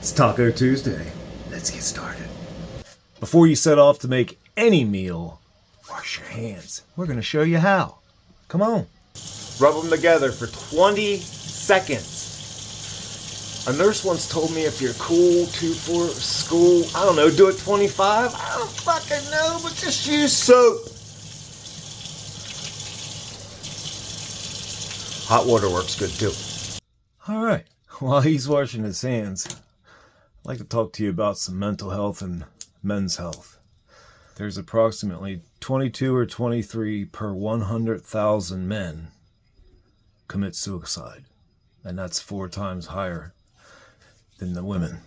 It's Taco Tuesday. Let's get started. Before you set off to make any meal, wash your hands. We're going to show you how. Come on. Rub them together for 20 seconds. A nurse once told me if you're cool for school, I don't know, do it 25? I don't fucking know, but just use soap. Hot water works good too. All right. While he's washing his hands, I'd like to talk to you about some mental health and men's health. There's approximately 22 or 23 per 100,000 men commit suicide, and that's 4 times higher than the women.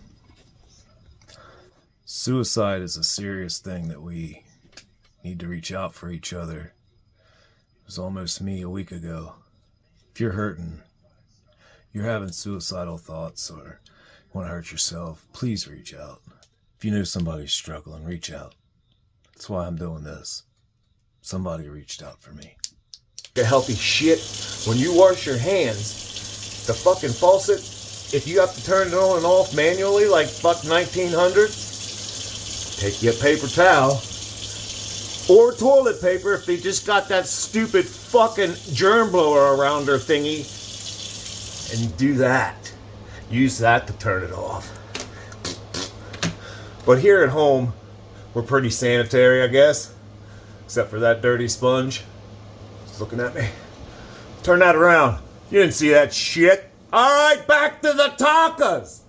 Suicide is a serious thing that we need to reach out for each other. It was almost me a week ago. If you're hurting, you're having suicidal thoughts, or want to hurt yourself, please reach out. If you know somebody's struggling, reach out. That's why I'm doing this. Somebody reached out for me. The healthy shit, when you wash your hands, the fucking faucet, if you have to turn it on and off manually like fuck 1900s, take you a paper towel or toilet paper if they just got that stupid fucking germ blower around their thingy, and do that. Use that to turn it off. But here at home, we're pretty sanitary, I guess. Except for that dirty sponge. It's looking at me. Turn that around. You didn't see that shit. Alright, back to the tacos!